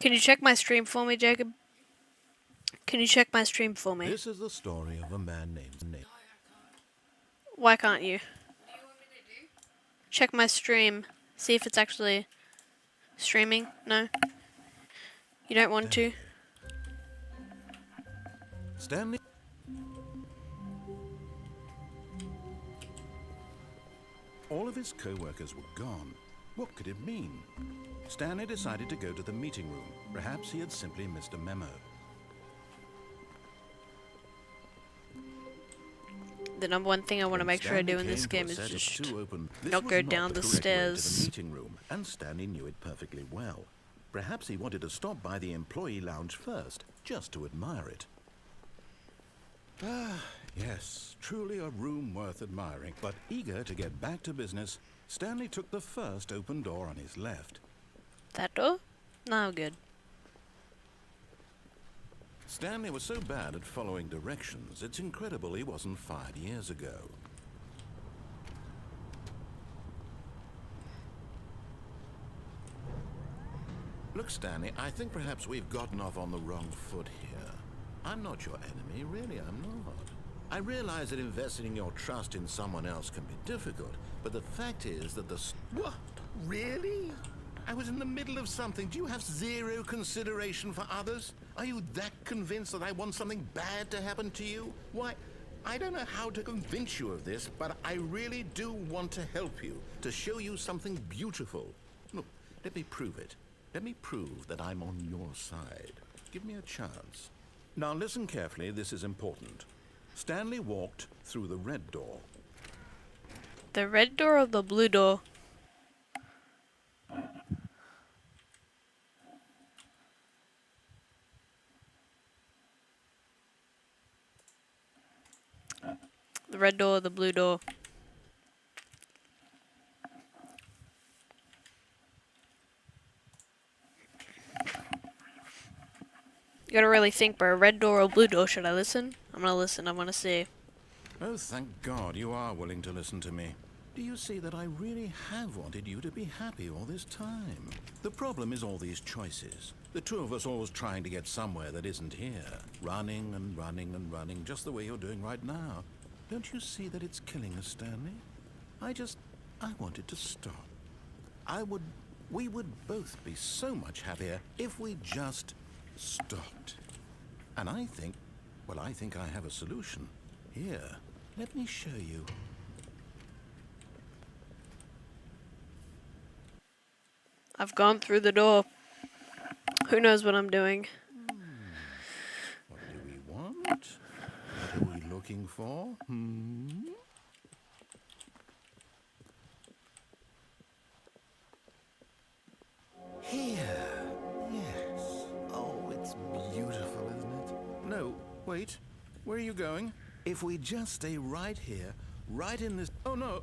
Can you check my stream for me, Jacob? Can you check my stream for me? This is the story of a man named. Why can't you? Check my stream. See if it's actually streaming. No? You don't want to? Stanley. All of his co-workers were gone. What could it mean? Stanley decided to go to the meeting room. Perhaps he had simply missed a memo. The number one thing I want to make sure I do in this game is just not go down the stairs. Meeting room, and Stanley knew it perfectly well. Perhaps he wanted to stop by the employee lounge first, just to admire it. Ah, yes, truly a room worth admiring. But eager to get back to business, Stanley took the first open door on his left. That door? No, good. Stanley was so bad at following directions, it's incredible he wasn't fired years ago. Look, Stanley, I think perhaps we've gotten off on the wrong foot here. I'm not your enemy, really, I'm not. I realize that investing your trust in someone else can be difficult, but the fact is that What? Really? I was in the middle of something. Do you have zero consideration for others? Are you that convinced that I want something bad to happen to you? Why, I don't know how to convince you of this, but I really do want to help you, to show you something beautiful. Look, let me prove it. Let me prove that I'm on your side. Give me a chance. Now listen carefully, this is important. Stanley walked through the red door. The red door or the blue door? The red door or the blue door? You gotta really think, bro. Red door or blue door? Should I listen? I'm gonna listen. I wanna see. Oh, thank God you are willing to listen to me. Do you see that I really have wanted you to be happy all this time? The problem is all these choices. The two of us always trying to get somewhere that isn't here. Running and running and running, just the way you're doing right now. Don't you see that it's killing us, Stanley? I wanted to stop. We would both be so much happier if we just stopped. And I think I have a solution. Here, let me show you. I've gone through the door. Who knows what I'm doing? What do we want? What are we looking for? Here. Yes. Oh, it's beautiful, isn't it? No, wait. Where are you going? If we just stay right here, right in this... Oh, no.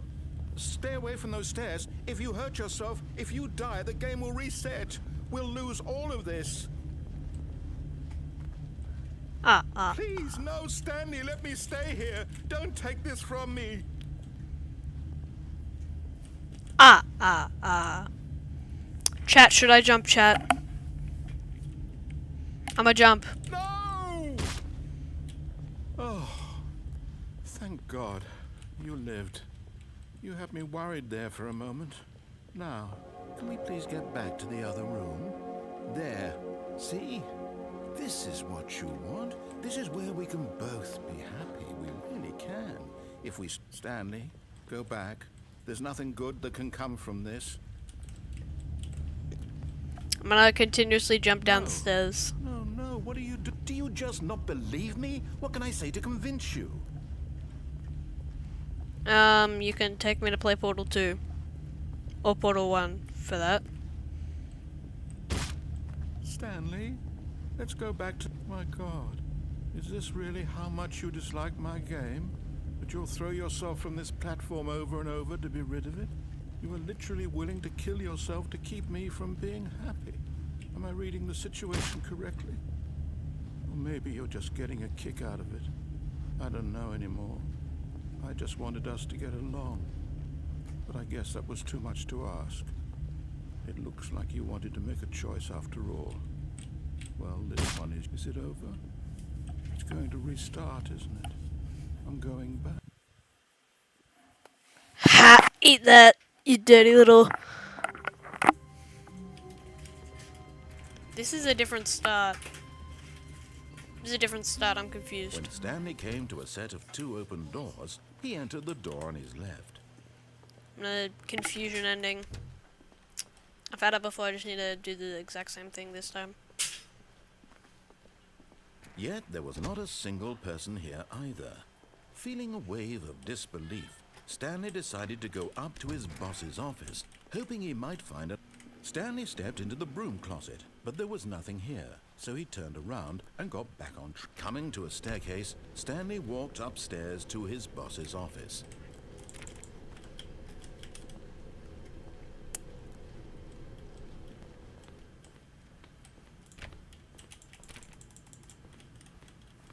Stay away from those stairs. If you hurt yourself, if you die, the game will reset. We'll lose all of this. Please, no, Stanley, let me stay here. Don't take this from me. Chat, should I jump, chat? I'ma jump. No! God, you lived. You had me worried there for a moment. Now, can we please get back to the other room? There. See? This is what you want. This is where we can both be happy. We really can. If we... Stanley, go back. There's nothing good that can come from this. I'm gonna continuously jump down the stairs. No, what do you do? Do you just not believe me? What can I say to convince you? You can take me to play Portal 2. Or Portal 1, for that. Stanley, let's go back to... My God, is this really how much you dislike my game? That you'll throw yourself from this platform over and over to be rid of it? You are literally willing to kill yourself to keep me from being happy. Am I reading the situation correctly? Or maybe you're just getting a kick out of it. I don't know anymore. I just wanted us to get along. But I guess that was too much to ask. It looks like you wanted to make a choice after all. Well, this one is... Is it over? It's going to restart, isn't it? I'm going back. Ha! Eat that, you dirty little... This is a different start. This is a different start, I'm confused. When Stanley came to a set of 2 open doors, he entered the door on his left. Confusion ending. I've had it before, I just need to do the exact same thing this time. Yet there was not a single person here either. Feeling a wave of disbelief, Stanley decided to go up to his boss's office, hoping he might find a... Stanley stepped into the broom closet, but there was nothing here, so he turned around and got back on track. Coming to a staircase, Stanley walked upstairs to his boss's office.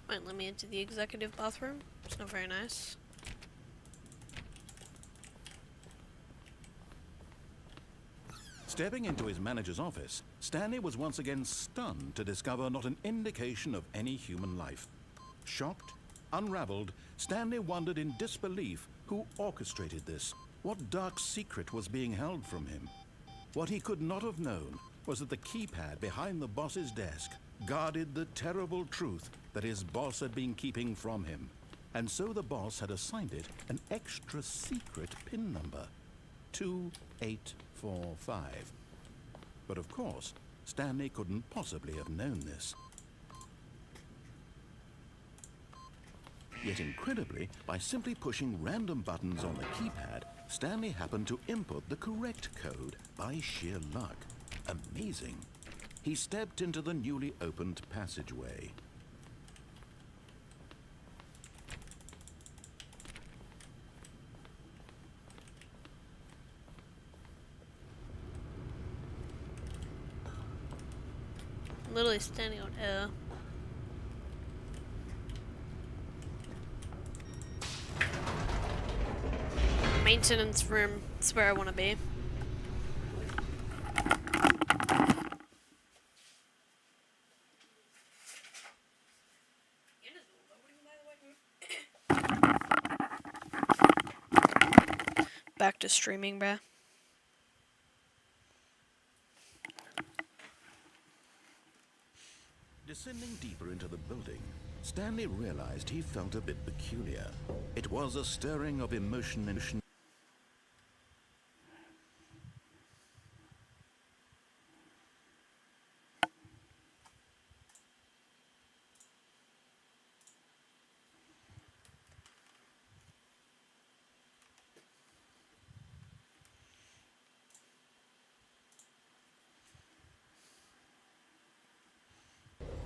Won't let me into the executive bathroom. It's not very nice. Stepping into his manager's office, Stanley was once again stunned to discover not an indication of any human life. Shocked, unraveled, Stanley wondered in disbelief who orchestrated this. What dark secret was being held from him? What he could not have known was that the keypad behind the boss's desk guarded the terrible truth that his boss had been keeping from him. And so the boss had assigned it an extra secret PIN number. 2845. But of course, Stanley couldn't possibly have known this. Yet incredibly, by simply pushing random buttons on the keypad, Stanley happened to input the correct code by sheer luck. Amazing. He stepped into the newly opened passageway. Literally standing on air. Maintenance room. That's where I want to be. Back to streaming, bruh. Descending deeper into the building, Stanley realized he felt a bit peculiar. It was a stirring of emotion and...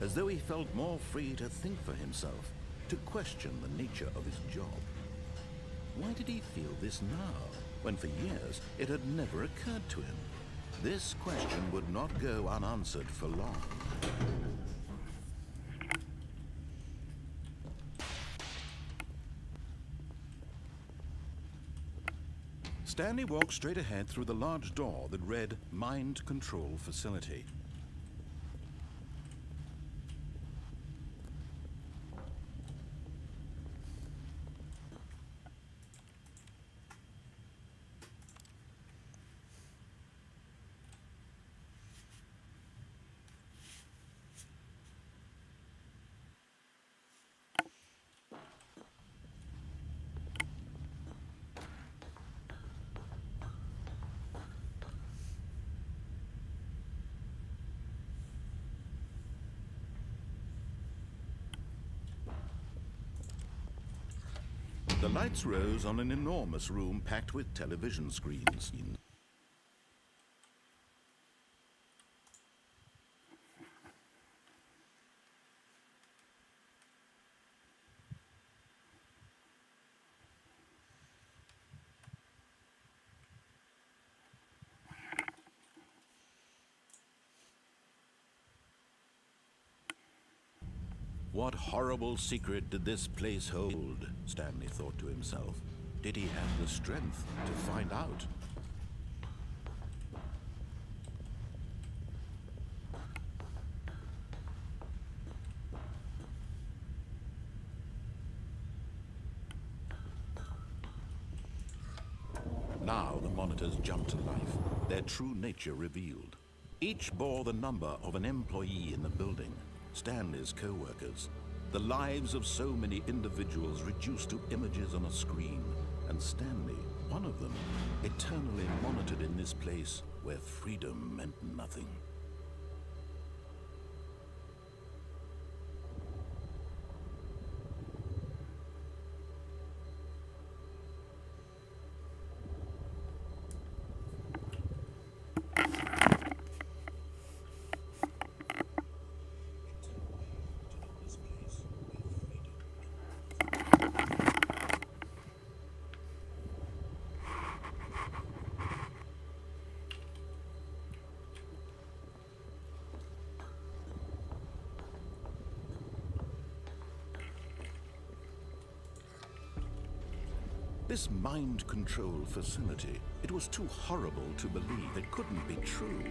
as though he felt more free to think for himself, to question the nature of his job. Why did he feel this now, when for years it had never occurred to him? This question would not go unanswered for long. Stanley walked straight ahead through the large door that read Mind Control Facility. The lights rose on an enormous room packed with television screens. What horrible secret did this place hold? Stanley thought to himself. Did he have the strength to find out? Now the monitors jumped to life, their true nature revealed. Each bore the number of an employee in the building, Stanley's co-workers. The lives of so many individuals reduced to images on a screen, and Stanley, one of them, eternally monitored in this place where freedom meant nothing. This mind control facility, it was too horrible to believe. It couldn't be true.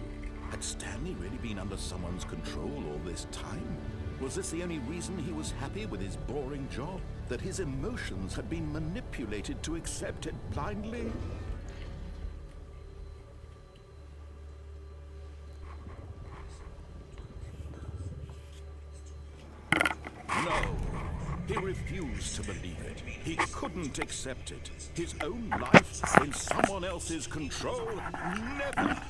Had Stanley really been under someone's control all this time? Was this the only reason he was happy with his boring job? That his emotions had been manipulated to accept it blindly? No. He refused to believe it. He couldn't accept it. His own life in someone else's control? Never!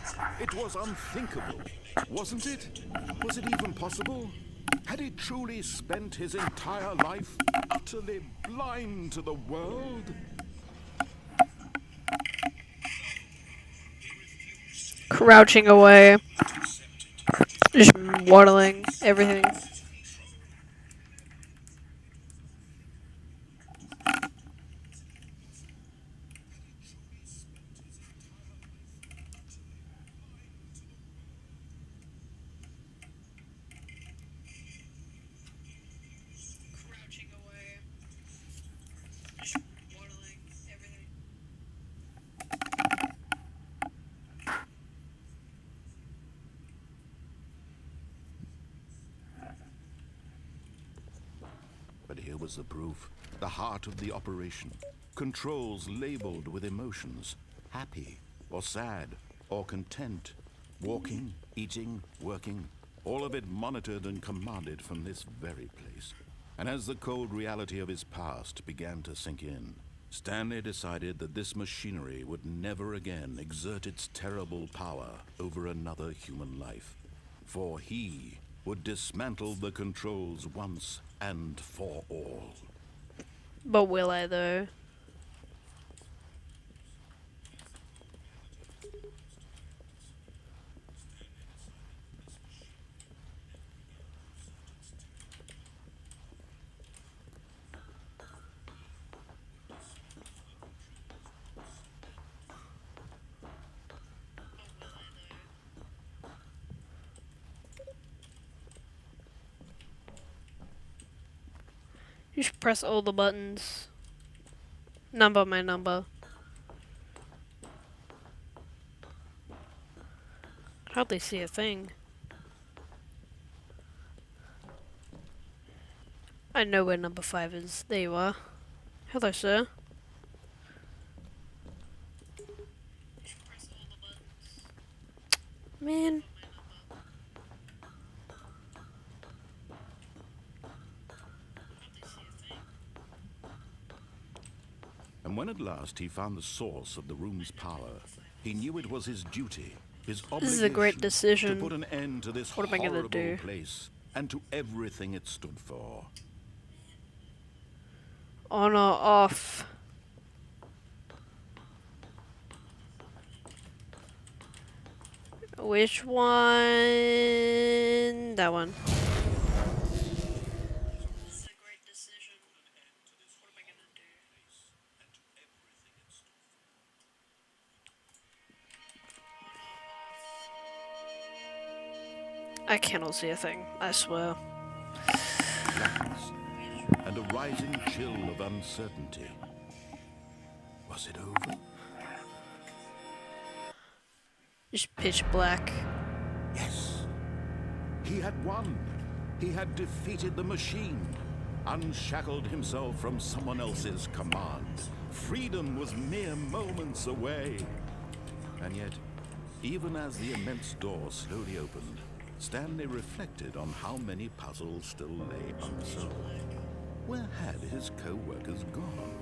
It was unthinkable. Wasn't it? Was it even possible? Had he truly spent his entire life utterly blind to the world? Crouching away. Just waddling everything. But here was the proof. The heart of the operation. Controls labeled with emotions. Happy, or sad, or content. Walking, eating, working. All of it monitored and commanded from this very place. And as the cold reality of his past began to sink in, Stanley decided that this machinery would never again exert its terrible power over another human life. For he would dismantle the controls once and for all. But will I though? You should press all the buttons. Number my number. I hardly see a thing. I know where number 5 is. There you are. Hello, sir. Man. And when at last he found the source of the room's power, he knew it was his duty, his obligation, This is a great decision. to put an end to this What am I gonna horrible do? place and to everything it stood for. On or off? Which one? That one. This is a great decision. What am I gonna do? I cannot see a thing, I swear. Blackness and a rising chill of uncertainty. Was it over? Just pitch black. Yes. He had won. He had defeated the machine, unshackled himself from someone else's command. Freedom was mere moments away. And yet, even as the immense door slowly opened, Stanley reflected on how many puzzles still lay unsolved. Where had his co-workers gone?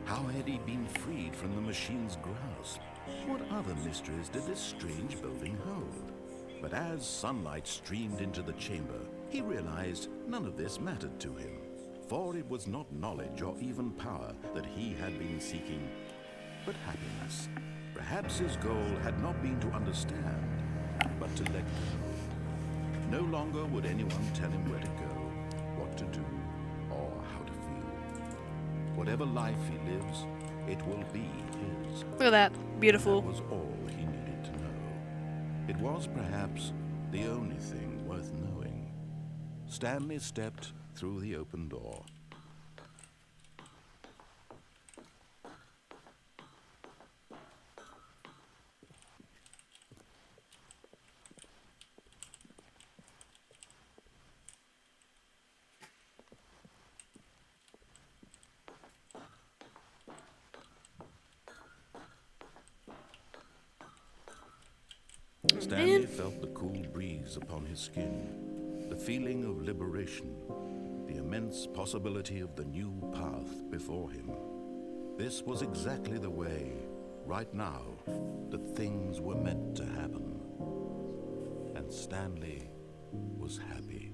How had he been freed from the machine's grasp? What other mysteries did this strange building hold? But as sunlight streamed into the chamber, he realized none of this mattered to him. For it was not knowledge or even power that he had been seeking, but happiness. Perhaps his goal had not been to understand, but to let go. No longer would anyone tell him where to go, what to do, or how to feel. Whatever life he lives, it will be his. Look at that. Beautiful. That was all he needed to know. It was perhaps the only thing worth knowing. Stanley stepped through the open door. Stanley felt the cool breeze upon his skin, the feeling of liberation, the immense possibility of the new path before him. This was exactly the way, right now, that things were meant to happen. And Stanley was happy.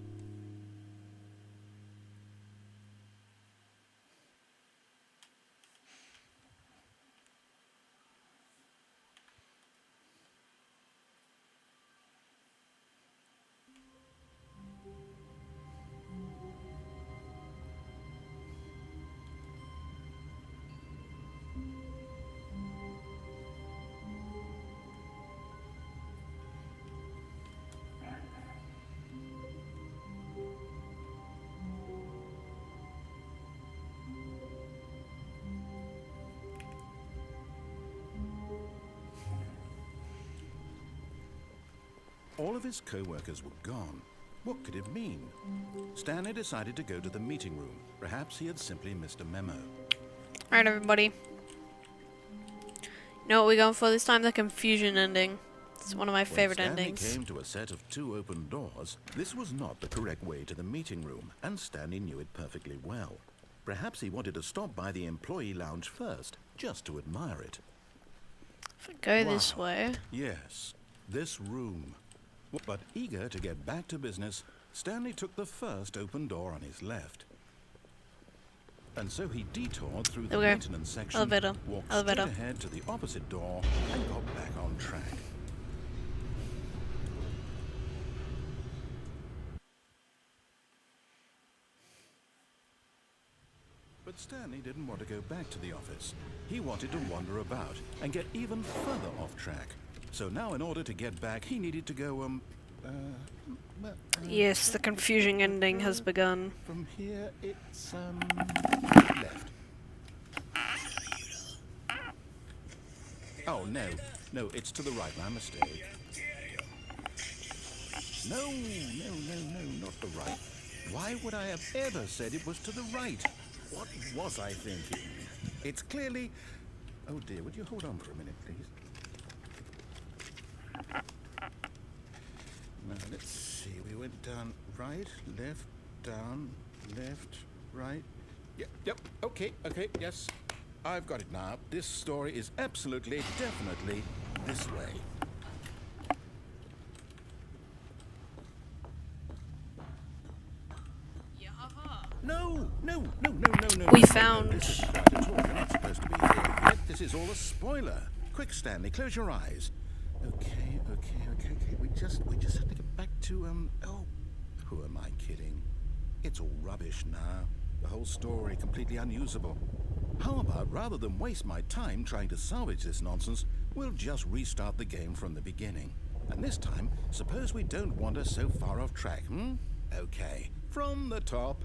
All of his co-workers were gone. What could it mean? Stanley decided to go to the meeting room. Perhaps he had simply missed a memo. Alright, everybody. You know what we're going for this time? The confusion ending. It's one of my favorite endings. When Stanley came to a set of 2 open doors, this was not the correct way to the meeting room, and Stanley knew it perfectly well. Perhaps he wanted to stop by the employee lounge first, just to admire it. If I go this way. Yes, this room. But eager to get back to business, Stanley took the first open door on his left. And so he detoured through the maintenance section, walked straight ahead to the opposite door, and got back on track. But Stanley didn't want to go back to the office. He wanted to wander about and get even further off track. So now in order to get back, he needed to go, yes, the confusing ending has begun. From here, it's, left. Oh, no. No, it's to the right. My mistake. No, not the right. Why would I have ever said it was to the right? What was I thinking? It's clearly... Oh, dear, would you hold on for a minute, please? Now, let's see. We went down right, left, down, left, right. Yep, okay, yes. I've got it now. This story is absolutely, definitely this way. No, no, no, no, no, no. We no, found- No, this is right at all. You're not supposed to be here yet. This is all a spoiler. Quick, Stanley, close your eyes. Okay. We just have to get back to Oh, who am I kidding? It's all rubbish now. The whole story completely unusable. How about, rather than waste my time trying to salvage this nonsense, we'll just restart the game from the beginning. And this time, suppose we don't wander so far off track, hmm? Okay, from the top.